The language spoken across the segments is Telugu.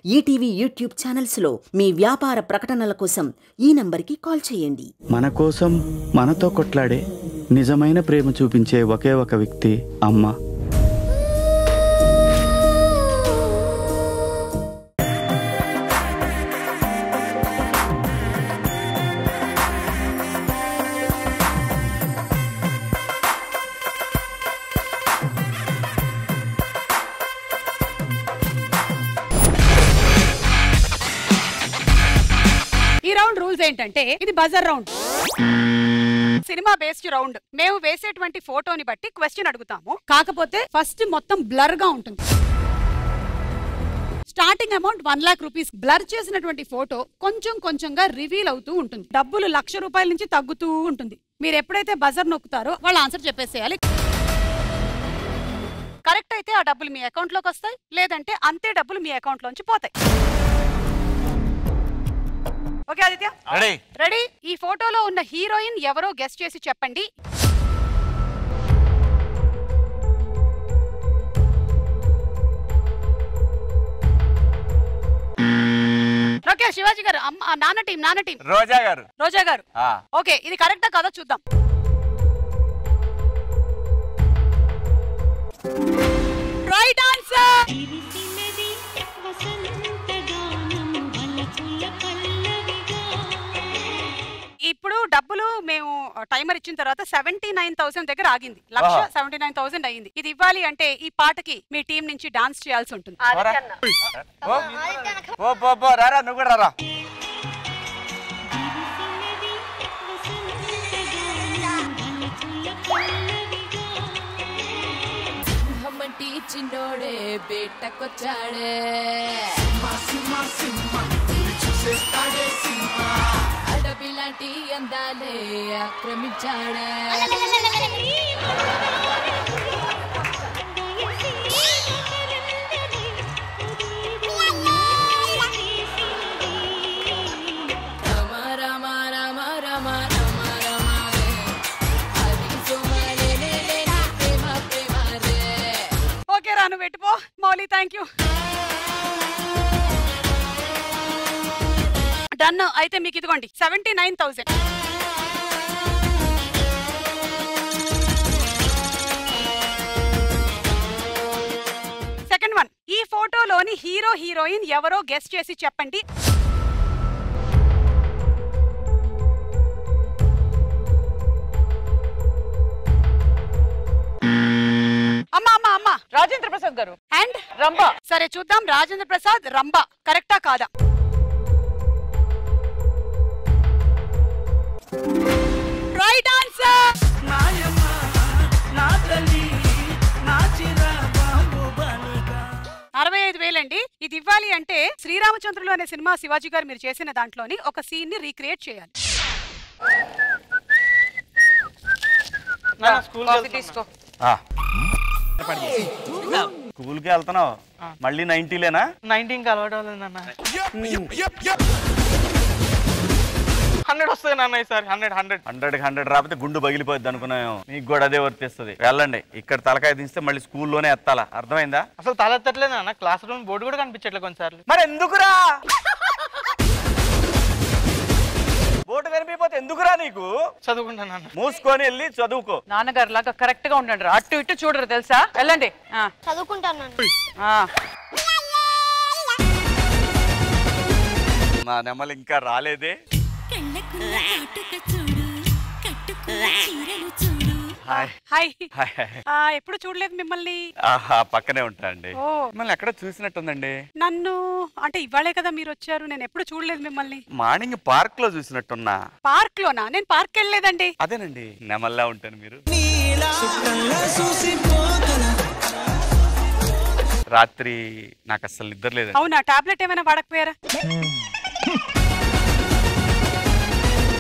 ఈటీవీ యూట్యూబ్ ఛానల్స్లో మీ వ్యాపార ప్రకటనల కోసం ఈ నంబర్కి కాల్ చేయండి. మన కోసం మనతో కొట్లాడే నిజమైన ప్రేమ చూపించే ఒకే ఒక వ్యక్తి అమ్మ. రూల్స్ ఏంటంటే ఇది buzzer round, cinema based round. మేము వేసేటువంటి ఫోటోని బట్టి క్వశ్చన్ అడుగుతాము. కాకపోతే ఫస్ట్ మొత్తం బ్లర్ గా ఉంటుంది. Starting amount 1 lakh rupees. Blur చేసినటువంటి ఫోటో కొంచెం కొంచెంగా రివీల్ అవుతూ ఉంటుంది. డబ్బులు 1,00,000 రూపాయల నుంచి తగ్గుతూ ఉంటుంది. మీరు ఎప్పుడైతే బజర్ నొక్కుతారో వాళ్ళు ఆన్సర్ చెప్పేసేయాలి. కరెక్ట్ అయితే ఆ డబ్బులు మీ అకౌంట్ లోకి వస్తాయి, లేదంటే అంతే డబ్బులు మీ అకౌంట్ లోంచి పోతాయి. Okay Aditya, ready? ఈ ఫోటోలో ఉన్న హీరోయిన్ ఎవరో గెస్ చేసి చెప్పండి. ఓకే శివాజీ గారు, నాన్న టీం రోజా గారు. ఓకే, ఇది కరెక్టా కాదో చూద్దాం. Right answer. ఇప్పుడు డబ్బులు మేము టైమర్ ఇచ్చిన తర్వాత 79,000 దగ్గర ఆగింది. 1,79,000 అయింది. ఇది ఇవ్వాలి అంటే ఈ పాటకి మీ టీం నుంచి డాన్స్ చేయాల్సి ఉంటుంది. అడవిలాంటి అందాలే ఆక్రమించాడే. ఓకే రాను పెట్టిపో మౌలి, థ్యాంక్ యూ. డన్. అయితే మీకు ఇదిగోండి 79,000. సెకండ్ వన్, ఈ ఫోటోలోని హీరో హీరోయిన్ ఎవరో గెస్ చేసి చెప్పండి. అమ్మ రాజేంద్ర ప్రసాద్ గారు అండ్ రంభా. సరే చూద్దాం, రాజేంద్ర ప్రసాద్ రంభా కరెక్టా కాదా? Right answer. 65,000 అండి. ఇది ఇవ్వాలి అంటే శ్రీరామచంద్రులు అనే సినిమా శివాజీ గారు మీరు చేసిన దాంట్లోని ఒక సీన్ ని రీక్రియేట్ చేయాలి. స్కూల్ కి వెళ్తున్నావు మళ్ళీ 90లేనా? 19 అలవాటు అవ్వలేదన్న. 100 వస్తుంది నాన్న ఈసారి. 100 రాకపోతే గుండు పగిలిపోద్ది అనుకున్నాము. మీకు కూడా అదే వర్తిస్తుంది. వెళ్ళండి, ఇక్కడ తలకాయ తీస్తే మళ్ళీ స్కూల్లోనే ఎత్తాలా, అర్థమైందా? అసలు తల ఎత్తట్లేదు అన్న. క్లాస్ రూమ్ బోర్డు కూడా కనిపించట్లేదు కొన్నిసార్లు. మరి ఎందుకురా బోర్డు కనిపిపోతే ఎందుకురా నీకు? చదువుకుంటాను. మూసుకొని వెళ్ళి చదువుకో. నాన్నగారు లాగా కరెక్ట్ గా ఉండండి, అటు ఇటు చూడరు తెలుసా? వెళ్ళండి. చదువుకుంటాను. నా నెమలు ఇంకా రాలేదే. ఎప్పుడు చూడలేదు మిమ్మల్ని. పక్కనే ఉంటా అండి. మిమ్మల్ని ఎక్కడ చూసినట్టుందండి. నన్ను అంటే ఇవాళే కదా మీరు వచ్చారు, నేను ఎప్పుడు చూడలేదు మిమ్మల్ని. మార్నింగ్ పార్క్ లో చూసినట్టున్నా. పార్క్ లోనా? నేను పార్క్ వెళ్ళలేదండి. అదేనండి, నెమల్లా ఉంటాను. మీరు రాత్రి నాకు అసలు నిద్ర లేదు. అవునా? టాబ్లెట్ ఏమైనా వాడకపోయారా?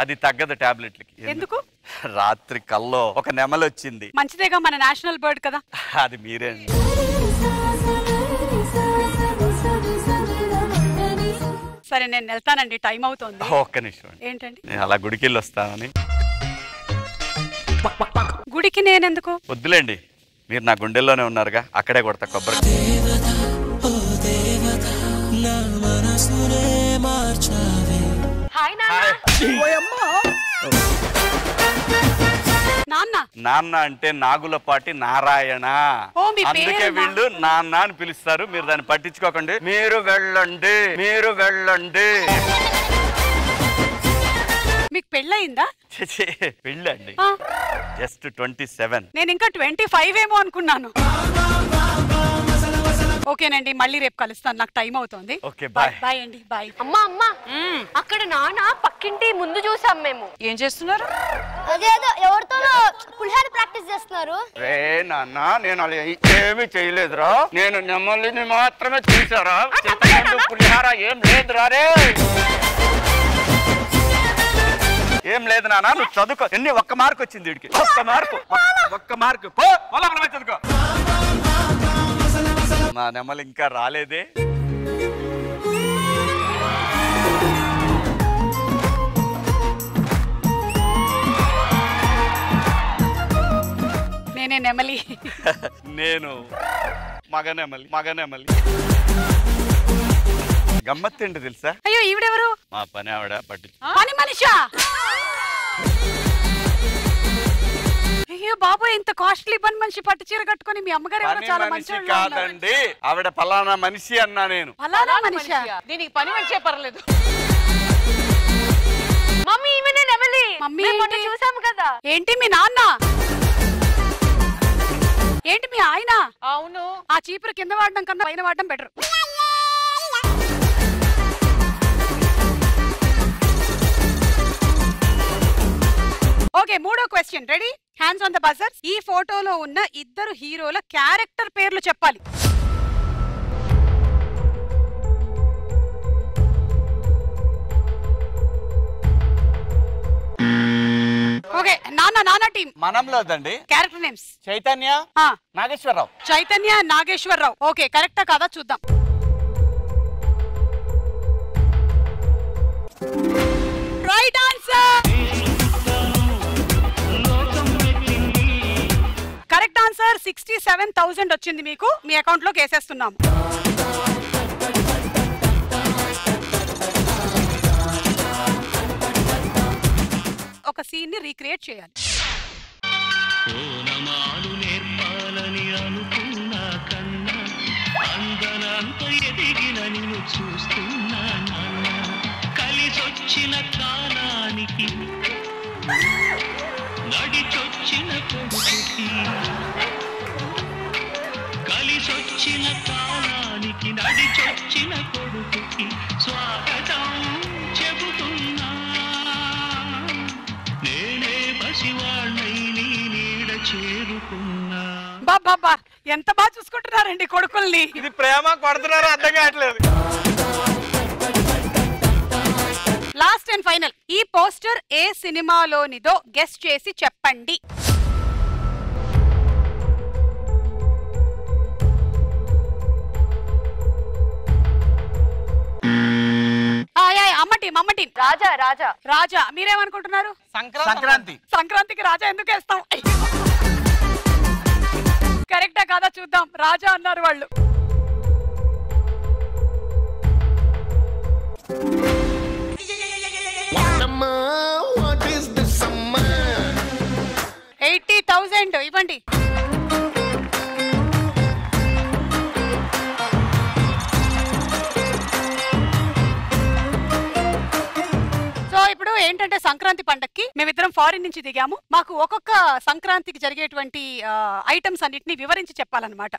అది తగ్గదు టాబ్లెట్లకి. ఎందుకు? రాత్రి కల్లో ఒక నెమలి వచ్చింది. మంచిదేగా, మన నేషనల్ బర్డ్ కదా. అది మీరే అండి. సరే నేను వెళ్తానండి, టైం అవుతోంది. ఒక్క నిమిషం. ఏంటండి? అలా గుడికి వెళ్ళి వస్తానని. గుడికి నేనెందుకు? వద్దులేండి, మీరు నా గుండెల్లోనే ఉన్నారుగా, అక్కడే కొడతా కొబ్బరి. హాయ్ నాన్న. నాన్న నాన్న అంటే నాగులపాటి నారాయణ. ఓ, మీ అందుకే పేరు వీళ్ళు నాన్న అని పిలుస్తారు. మీరు దాన్ని పట్టించుకోకండి. మీరు వెళ్ళండి, మీరు వెళ్ళండి. మీకు పెళ్ళయిందా? పెళ్ళండి. ఆ, జస్ట్ 27. నేను ఇంకా 25 ఏమో అనుకున్నాను. ఓకేనండి, మళ్ళీ రేపు కలుస్తాను. నాకు టైం అవుతుంది. Okay, bye. బాయ్ అండి, బాయ్. అమ్మా అమ్మా, అక్కడ నాన్న పక్కింటి ముందు చూసాం మేము. ఏం చేస్తున్నారు? అదేదో ఎవరితోనో పులిహార ప్రాక్టీస్ చేస్తున్నారు. రే నాన్న, నేను అలా ఏమీ చేయలేదురా. నేను నెమ్మలిని మాత్రమే చూసారా. పులిహార ఏం లేదురా. రే ఏం లేదు నాన్న, నువ్వు చదువుకో. ఎన్ని ఒక్క మార్కు వచ్చింది వీడికి? ఒక్క మార్కు పో, చదువుకో. నా నెమ్మలు ఇంకా రాలేదే. నేనే నెమలి. నేను మగనెమలి. గమ్మత్తేంటి తెలుసా? అయ్యో, ఈవిడెవరు? మా పని ఆవిడ పట్టించు. పని మనిషా? అయ్యో బాబోయ్, ఇంత కాస్ట్లీ పని మనిషి పట్టు చీర కట్టుకొని మీ అమ్మగారు ఎవరో చాలా మంచి కాదండి, ఆవిడ పలానా మనిషి అన్నా నేను. పలానా మనిషా? దీనికి పని మంచిగా పర్లేదు. మమ్మీ ఈమెనే నెమలి. మమ్మీ మేము మొన్న ఏంటి? చూసాము కదా. ఏంటి మీ నాన్న? ఏంటి మీ ఆయన? అవును. ఆ చీపురు కింద వాడడం కన్నా పైన వాడడం బెటర్. ఓకే, మూడో question ready? Hands on the buzzer. ఈ ఫోటోలో ఉన్న ఇద్దరు హీరోల క్యారెక్టర్ పేర్లు చెప్పాలి. ఓకే, నాన్న టీం. మనంలోదండి. Character names. Chaitanya, Nageswararao. Chaitanya, Nageswararao. Okay, కరెక్టా కాదా చూద్దాం. Right answer. Correct answer. 67,000 వచ్చింది మీకు. మీ అకౌంట్ లోకి వేసేస్తున్నాము. ఒక సీన్ ని రీక్రియేట్ చేయాలి. కలిసొచ్చిన కాలానికి నడిచొచ్చిన కొడుకుకి, కలిసొచ్చిన కాలానికి నడిచొచ్చిన కొడుకుకి స్వాగతం చెబుతున్నా. నేనే పసివాణ్ణై నీ నీడ చేరుకున్నా. బాబా, ఎంత బాగా చూసుకుంటున్నారండి కొడుకుల్ని. ఇది ప్రేమ కొడుతున్నారు అర్థం కావట్లేదు. Last and final. ఈ పోస్టర్ ఏ సినిమాలోనిదో గెస్ చేసి చెప్పండి. అమ్మటి రాజా. మీరేమనుకుంటున్నారు? సంక్రాంతికి రాజా ఎందుకు వేస్తాం? కరెక్టా కాదా చూద్దాం. రాజా అన్నారు వాళ్ళు. $80,000 ఇవ్వండి. సో ఇప్పుడు ఏంటంటే సంక్రాంతి పండక్కి మేమిద్దరం ఫారిన్ నుంచి దిగాము. మాకు ఒక్కొక్క సంక్రాంతికి జరిగేటువంటి ఐటమ్స్ అన్నిటిని వివరించి చెప్పాలన్నమాట.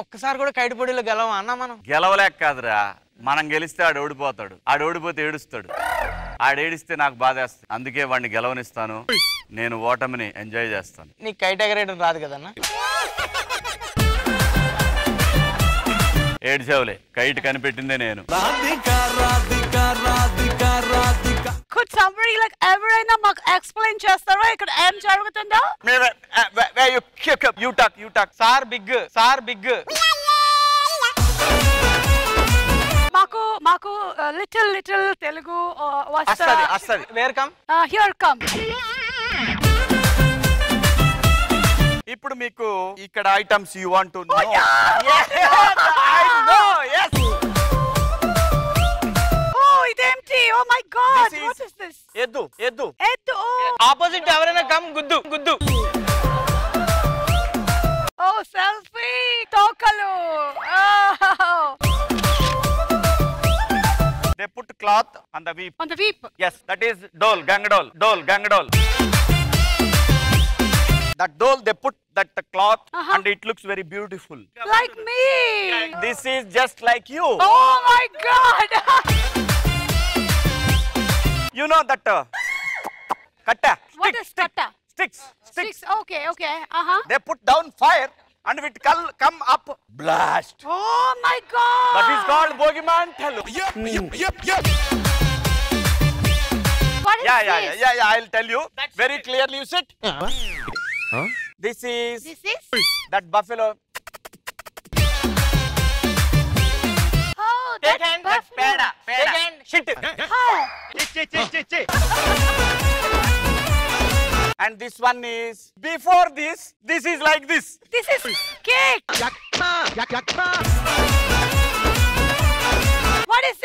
ఒక్కసారి కూడా కైట్ పొడిలో గెలవా అన్నా? మనం గెలవలేక కాదురా, మనం గెలిస్తే ఆడు ఓడిపోతాడు. ఆడు ఓడిపోతే ఏడుస్తాడు. ఆడేడిస్తే నాకు బాధేస్తుంది. అందుకే వాడిని గెలవనిస్తాను. నేను ఓటమిని ఎంజాయ్ చేస్తాను. నీకు కైట్ ఎగరేయడం రాదు కదన్నా? ఏడ్చావులే, కైట్ కనిపెట్టిందే నేను. ఎవరైనా మాకు ఎక్స్ప్లెయిన్ చేస్తారా ఇక్కడ ఏం జరుగుతుందో? Sir big. మాకు లిటిల్ తెలుగు వస్తుంది. Welcome. Here come. ఇప్పుడు మీకు ఇక్కడ items you want to know. what is this? ఎద్దు ఎద్దు ఎద్దు. ఆపోజిట్ ఎవరైనా కమ్ గుద్దు గుద్దు. Oh, selfie. తోకలు. Oh. They put cloth on the weep. On the weep. Yes, that is dole, gangadole, dole, gangadole. That dole they put that the cloth and it looks very beautiful. Like me. This is just like you. Oh my God. You know that katta. What is katta? Sticks. Okay. They put down fire and it come up blast. Oh my God. That is called bogimantalu. What is this? Yeah. I'll tell you very clearly. You sit. This is that buffalo. Oh, that's buffalo. Shit. And this one is before this is like this. This is cake. What is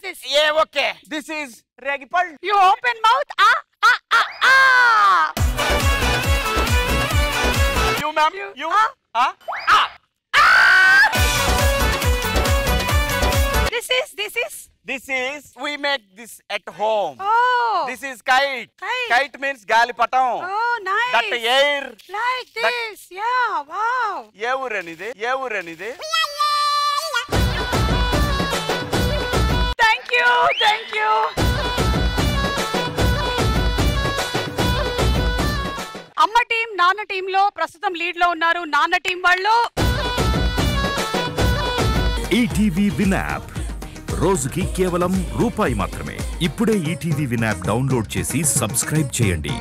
this? Yeah, okay. This is regipal. You open mouth. Ah. You ma'am. You. This is we make this at home. Oh. This is kite. Kite. Kite means galipatam. Oh, nice. That air. Like this. Yeah. Wow. ఏ ఊరనిది? Thank you. అమ్మ టీం నాన్న టీం లో ప్రస్తుతం లీడ్ లో ఉన్నారు నాన్న టీం వాళ్ళు. ఈటీవీ విన్ యాప్ రోజుకి కేవలం రూపాయి మాత్రమే. ఇప్పుడే ఈటీవీ విన్ యాప్ డౌన్లోడ్ చేసి సబ్స్క్రైబ్ చేయండి.